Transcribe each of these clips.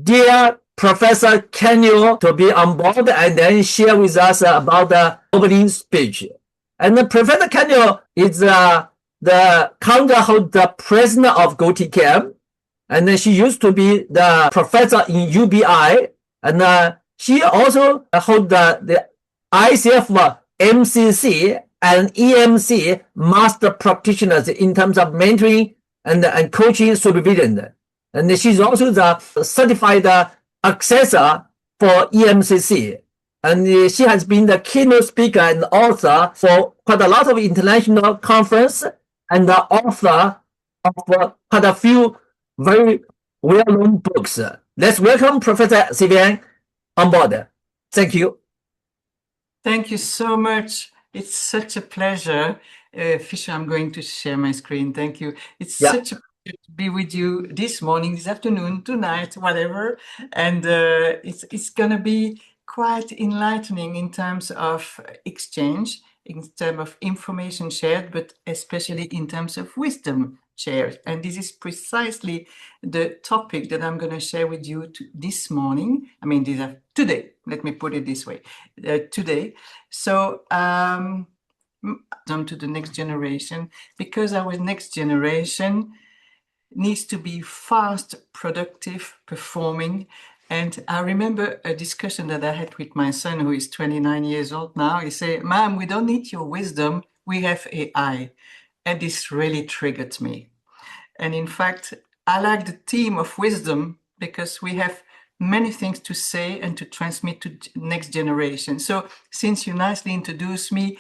dear Professor Cannio to be on board and then share with us about the opening speech. And Professor Cannio is the current the president of GO-TKM, and then she used to be the professor in UBI, and she also hold the ICF MCC and EMCC master practitioners in terms of mentoring and coaching supervision. And she's also the certified assessor for EMCC. And she has been the keynote speaker and author for quite a lot of international conference, and the author of quite a few very well-known books. Let's welcome Professor Sylviane on board. Thank you. Thank you so much. It's such a pleasure. Fisher, I'm going to share my screen. Thank you. It's such a pleasure to be with you this morning, this afternoon, tonight, whatever. And it's going to be quite enlightening in terms of exchange, in terms of information shared, but especially in terms of wisdom shared. And this is precisely the topic that I'm going to share with you this morning. I mean, today, let me put it this way, today. So jump to the next generation, because our next generation needs to be fast, productive, performing. And I remember a discussion that I had with my son, who is 29 years old now. He said, "Mom, we don't need your wisdom. We have AI." And this really triggered me. And in fact, I like the theme of wisdom because we have many things to say and to transmit to next generation. So since you nicely introduced me,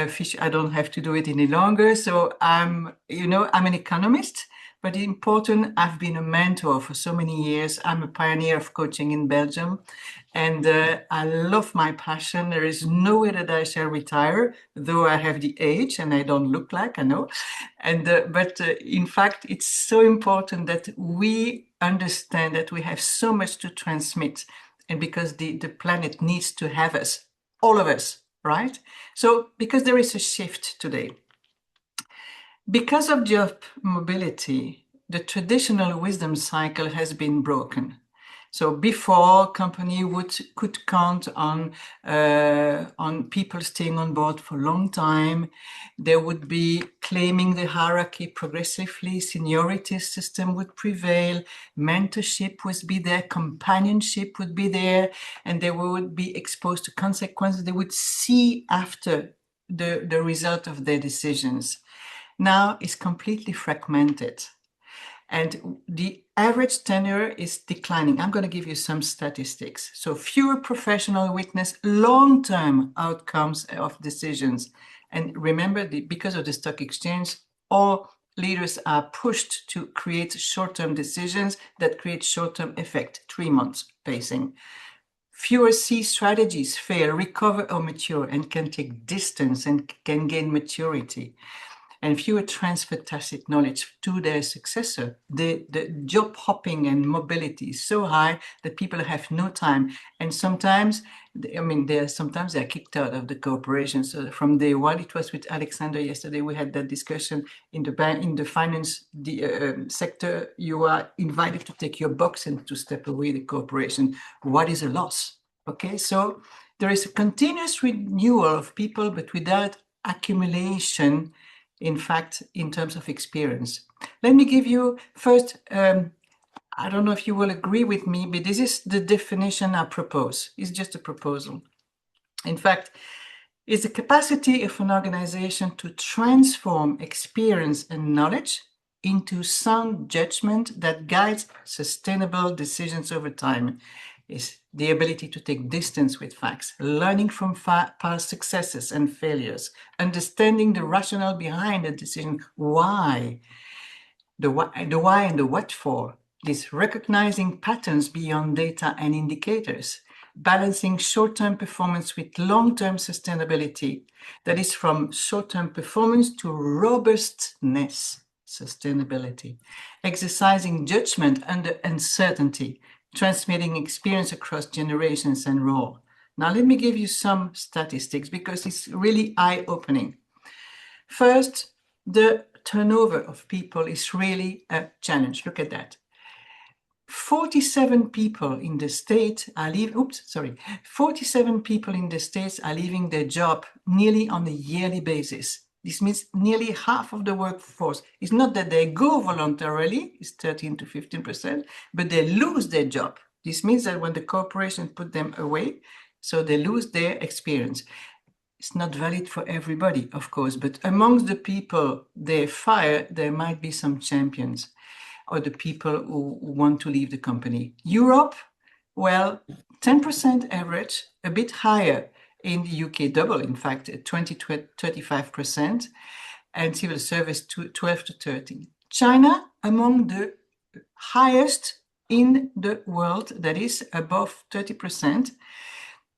Fish, I don't have to do it any longer. So I'm an economist, but important, I've been a mentor for so many years. I'm a pioneer of coaching in Belgium, and I love my passion. There is no way that I shall retire, though I have the age and I don't look like, I know. But in fact, it's so important that we understand that we have so much to transmit, and because the planet needs to have us, all of us, right? So because there is a shift today. Because of job mobility, the traditional wisdom cycle has been broken. So before, company could count on people staying on board for a long time. They would be claiming the hierarchy progressively. Seniority system would prevail. Mentorship would be there. Companionship would be there, and they would be exposed to consequences. They would see after the result of their decisions. Now it's completely fragmented, and the average tenure is declining. I'm going to give you some statistics. So fewer professional witness long-term outcomes of decisions. And remember, because of the stock exchange, all leaders are pushed to create short-term decisions that create short-term effect, 3 months pacing. Fewer C strategies fail, recover, or mature, and can take distance and can gain maturity. And fewer transfer tacit knowledge to their successor. The job hopping and mobility is so high that people have no time. And sometimes, sometimes they're kicked out of the corporation. So from day one, it was with Alexander yesterday, we had that discussion in the bank, in the finance sector. You are invited to take your box and to step away the corporation. What is a loss? Okay, so there is a continuous renewal of people, but without accumulation, in fact, in terms of experience. Let me give you first, I don't know if you will agree with me, but this is the definition I propose. It's just a proposal. In fact, it's the capacity of an organization to transform experience and knowledge into sound judgment that guides sustainable decisions over time. Is the ability to take distance with facts, learning from past successes and failures, understanding the rationale behind a decision, why, the why and the what for, is recognizing patterns beyond data and indicators, balancing short-term performance with long-term sustainability, that is from short-term performance to robustness, sustainability, exercising judgment under uncertainty, transmitting experience across generations and role. Now, let me give you some statistics because it's really eye-opening. First, the turnover of people is really a challenge. Look at that. 47 people in the States are leaving, 47 people in the States are leaving their job nearly on a yearly basis. This means nearly half of the workforce. It's not that they go voluntarily, it's 13 to 15%, but they lose their job. This means that when the corporation put them away, so they lose their experience. It's not valid for everybody, of course, but amongst the people they fire, there might be some champions or the people who want to leave the company. Europe, well, 10% average, a bit higher. In the UK, double, in fact, 20 to 35%, and civil service 12 to 13. China, among the highest in the world, that is above 30%,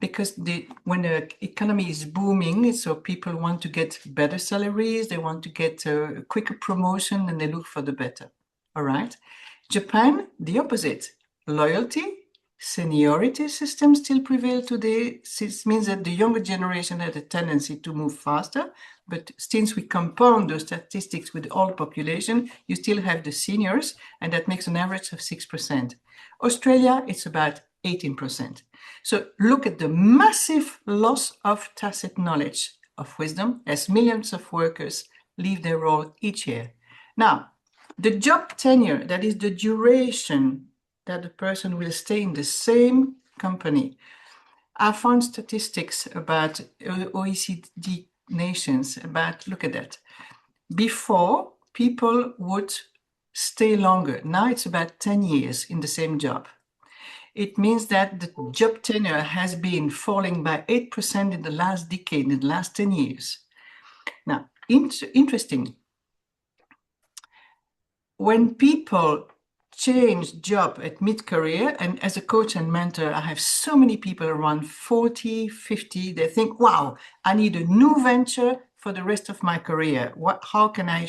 because when the economy is booming, so people want to get better salaries, they want to get a quicker promotion, and they look for the better. All right. Japan, the opposite. Loyalty, seniority systems still prevail today. This means that the younger generation had a tendency to move faster, but since we compound those statistics with the old population, you still have the seniors, and that makes an average of 6%. Australia, it's about 18%. So look at the massive loss of tacit knowledge, of wisdom, as millions of workers leave their role each year. Now, the job tenure, that is the duration that the person will stay in the same company. I found statistics about OECD nations about, look at that. Before, people would stay longer. Now it's about 10 years in the same job. It means that the job tenure has been falling by 8% in the last decade, in the last 10 years. Now, interesting. When people change job at mid-career, and as a coach and mentor, I have so many people around 40, 50, they think, wow, I need a new venture for the rest of my career. How can I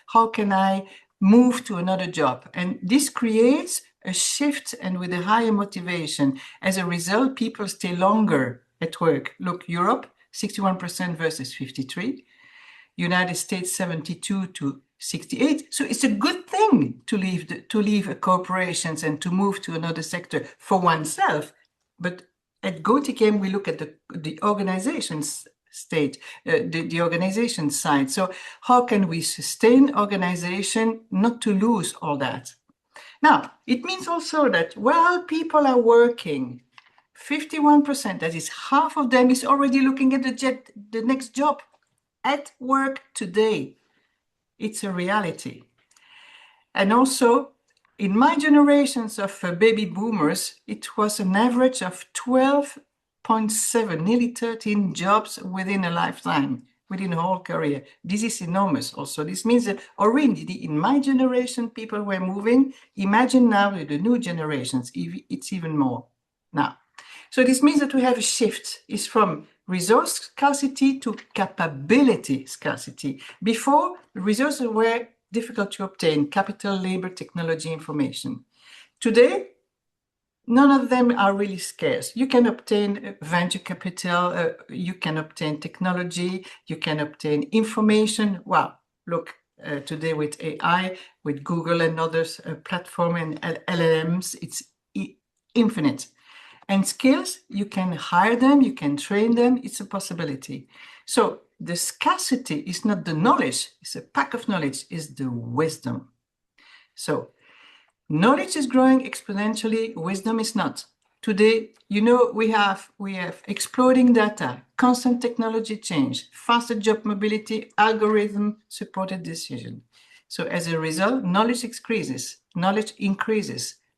how can I move to another job? And this creates a shift and with a higher motivation. As a result, people stay longer at work. Look, Europe, 61% versus 53. United States, 72 to 68. So it's a good thing to leave a corporations and to move to another sector for oneself. But at GO-TKM, we look at the organization's state, the organization side. So how can we sustain organization not to lose all that? Now, it means also that while people are working, 51%, that is half of them, is already looking at the next job at work today. It's a reality. And also, in my generations of baby boomers, it was an average of 12.7, nearly 13 jobs within a lifetime, within a whole career. This is enormous also. This means that already in my generation, people were moving. Imagine now with the new generations, it's even more. Now, so this means that we have a shift. It's from resource scarcity to capability scarcity. Before, resources were difficult to obtain: capital, labor, technology, information. Today, none of them are really scarce. You can obtain venture capital, you can obtain technology, you can obtain information. Wow, look, today with AI, with Google and others, platform and LLMs, it's infinite. And skills, you can hire them, you can train them, it's a possibility. So the scarcity is not the knowledge, it's a pack of knowledge, it's the wisdom. So knowledge is growing exponentially, wisdom is not. Today, you know, we have exploding data, constant technology change, faster job mobility, algorithm-supported decision. So as a result, knowledge increases,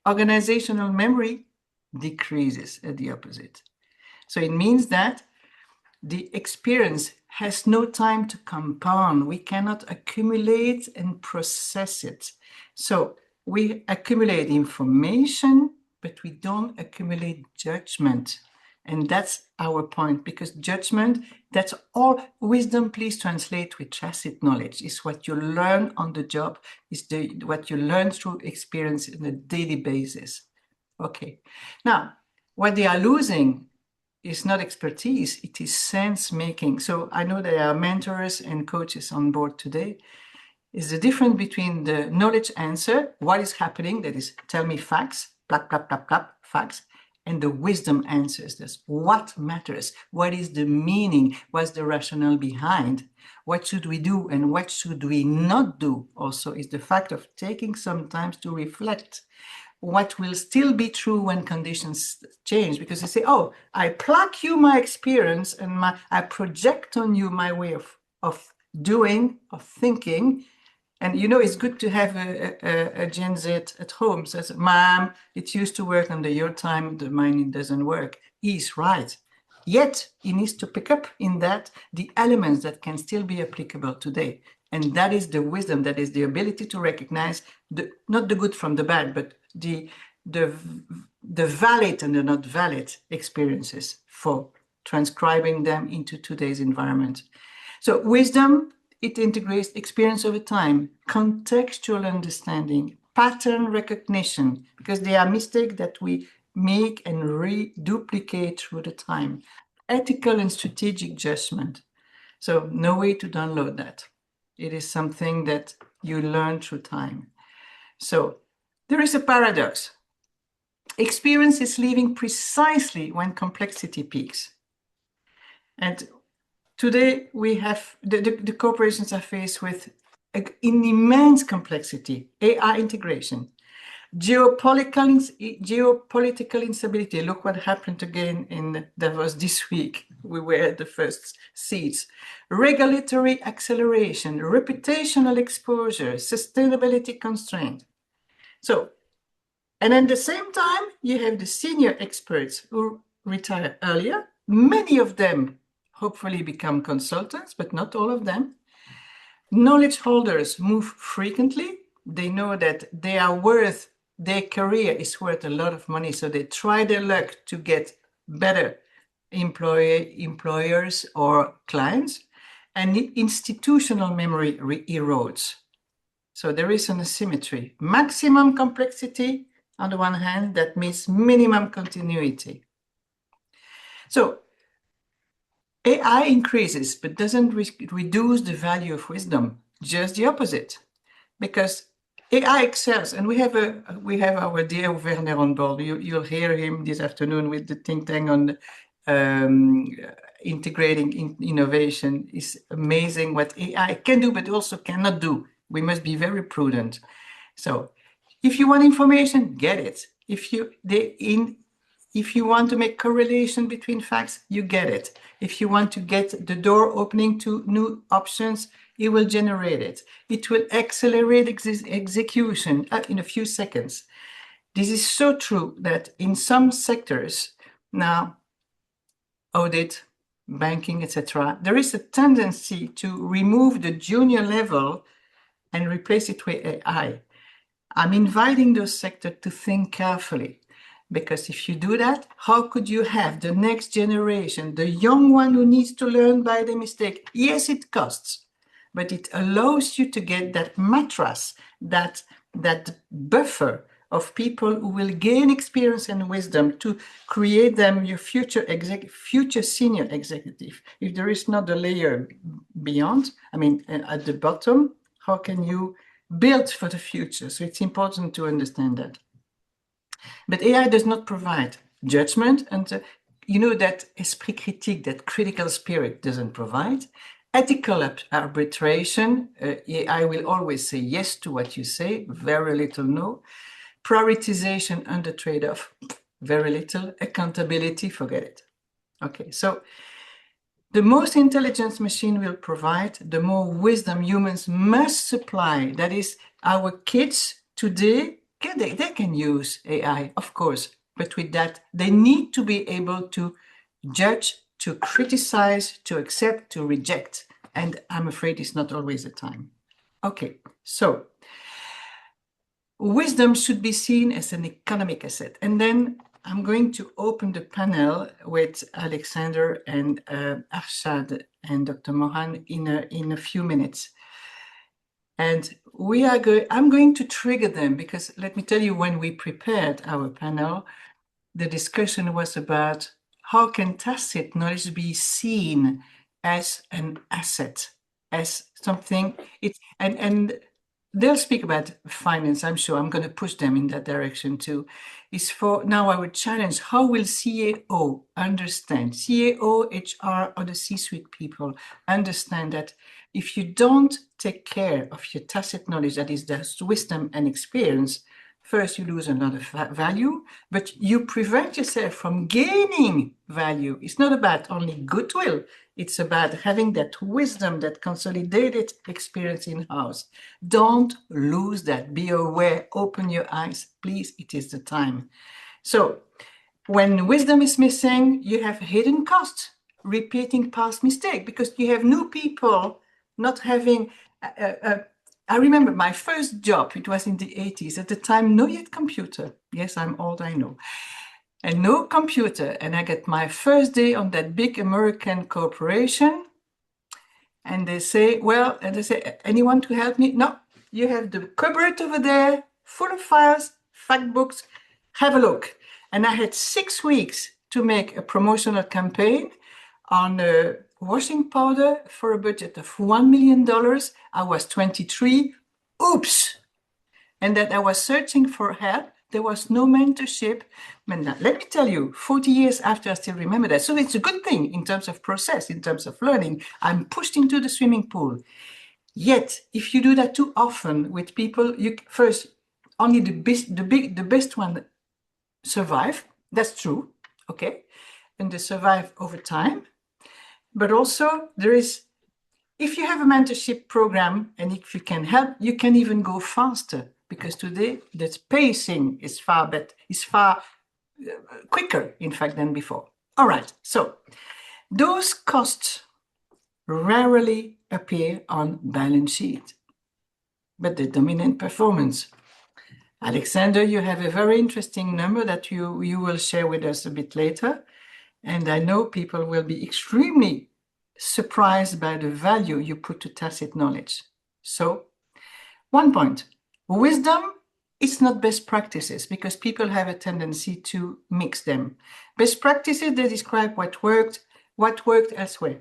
organizational memory decreases at the opposite. So it means that the experience has no time to compound. We cannot accumulate and process it. So we accumulate information, but we don't accumulate judgment. And that's our point, because judgment, that's all. Wisdom, please translate with tacit knowledge. It's what you learn on the job, it's what you learn through experience on a daily basis. Okay, now what they are losing is not expertise, it is sense making. So I know there are mentors and coaches on board today. is the difference between the knowledge answer, what is happening, that is, tell me facts, plap, plap, plap, plap, facts, and the wisdom answers. That's what matters. What is the meaning? What's the rationale behind? What should we do and what should we not do? Also is the fact of taking some time to reflect what will still be true when conditions change, because they say, oh, I pluck you my experience and I project on you my way of doing, of thinking. And you know, it's good to have a Gen Z at home says, Mom, it used to work under your time, mine it doesn't work. He's right. Yet he needs to pick up in that the elements that can still be applicable today. And that is the wisdom, that is the ability to recognize not the good from the bad, but the valid and the not valid experiences for transcribing them into today's environment. So wisdom, it integrates experience over time, contextual understanding, pattern recognition, because they are mistakes that we make and reduplicate through the time, ethical and strategic judgment. So no way to download that. It is something that you learn through time. So there is a paradox. Experience is leaving precisely when complexity peaks. And today we have, the corporations are faced with an immense complexity, AI integration, geopolitical instability. Look what happened again in Davos this week. We were at the first seats. Regulatory acceleration, reputational exposure, sustainability constraint. So, and at the same time, you have the senior experts who retire earlier. Many of them hopefully become consultants, but not all of them. Knowledge holders move frequently. They know that their career is worth a lot of money, so they try their luck to get better employers or clients, and institutional memory erodes. So there is an asymmetry. Maximum complexity on the one hand, that means minimum continuity. So AI increases, but doesn't reduce the value of wisdom, just the opposite. Because AI excels, and we have our dear Werner on board. You'll hear him this afternoon with the think tank on integrating innovation. It's amazing what AI can do, but also cannot do. We must be very prudent. So if you want information, get it. If you want to make correlation between facts, you get it. If you want to get the door opening to new options, it will generate it. It will accelerate execution in a few seconds. This is so true that in some sectors now, audit, banking, etc., there is a tendency to remove the junior level and replace it with AI. I'm inviting those sectors to think carefully, because if you do that, how could you have the next generation, the young one who needs to learn by the mistake? Yes, it costs, but it allows you to get that mattress, that buffer of people who will gain experience and wisdom to create them your future senior executive. If there is not a layer beyond, I mean, at the bottom, how can you build for the future? So it's important to understand that. But AI does not provide judgment, and you know that esprit critique, that critical spirit, doesn't provide. Ethical arbitration, AI will always say yes to what you say, very little no. Prioritization under trade-off, very little. Accountability, forget it. Okay, so the most intelligence machine will provide, the more wisdom humans must supply. That is, our kids today, they can use AI, of course, but with that, they need to be able to judge, to criticize, to accept, to reject. And I'm afraid it's not always the time. Okay, so wisdom should be seen as an economic asset. And then I'm going to open the panel with Alexander and Arshad and Dr. Mohan in a few minutes. And I'm going to trigger them, because let me tell you, when we prepared our panel, the discussion was about how can tacit knowledge be seen as an asset, as something. And they'll speak about finance. I'm sure I'm going to push them in that direction too. Is for now, I would challenge, how will CAO understand, CAO, HR, or the C-suite people understand that if you don't take care of your tacit knowledge, that is the wisdom and experience, first, you lose a lot of value, but you prevent yourself from gaining value. It's not about only goodwill. It's about having that wisdom, that consolidated experience in-house. Don't lose that. Be aware. Open your eyes. Please, it is the time. So when wisdom is missing, you have hidden costs, repeating past mistake, because you have new people not having I remember my first job, it was in the 80s. At the time, no yet computer. Yes, I'm old, I know. And no computer. And I get my first day on that big American corporation. And they say, well, and they say, anyone to help me? No, you have the cupboard over there, full of files, fact books. Have a look. And I had 6 weeks to make a promotional campaign on washing powder for a budget of $1 million. I was 23. Oops. And that I was searching for help. There was no mentorship. But now, let me tell you, 40 years after, I still remember that. So it's a good thing in terms of process, in terms of learning. I'm pushed into the swimming pool. Yet, if you do that too often with people, you first, only the best one survive. That's true. Okay. And they survive over time. But also there is, if you have a mentorship program and if you can help, you can even go faster, because today the pacing is far quicker, in fact, than before. All right, so those costs rarely appear on balance sheet, but the dominant performance. Alexander, you have a very interesting number that you will share with us a bit later. And I know people will be extremely surprised by the value you put to tacit knowledge. So, one point, wisdom is not best practices, because people have a tendency to mix them. Best practices, they describe what worked elsewhere,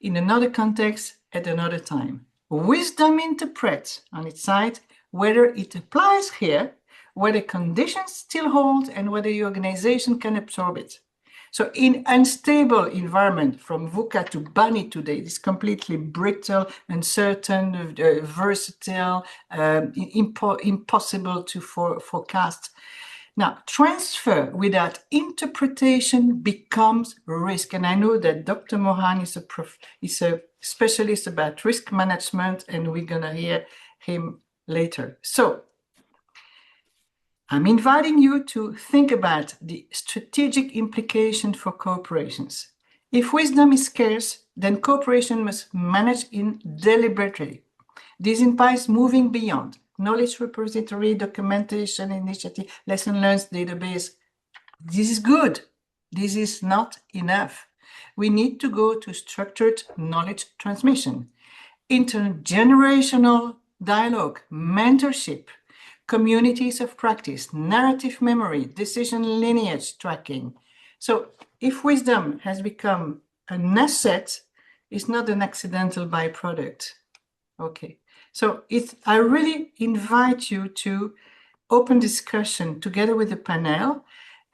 in another context, at another time. Wisdom interprets on its side whether it applies here, whether conditions still hold, and whether the organization can absorb it. So in unstable environment, from VUCA to BANI today, it's completely brittle, uncertain, versatile, impossible to forecast. Now, transfer without interpretation becomes risk. And I know that Dr. Mohan is a specialist about risk management, and we're going to hear him later. So I'm inviting you to think about the strategic implication for corporations. If wisdom is scarce, then corporation must manage in deliberately. This implies moving beyond knowledge repository, documentation initiative, lesson learned database. This is good. This is not enough. We need to go to structured knowledge transmission, intergenerational dialogue, mentorship, communities of practice, narrative memory, decision lineage tracking. So if wisdom has become an asset, it's not an accidental byproduct. Okay, so I really invite you to open discussion together with the panel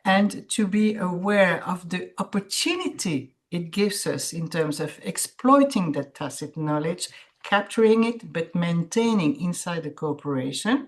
and to be aware of the opportunity it gives us in terms of exploiting that tacit knowledge, capturing it, but maintaining inside the corporation.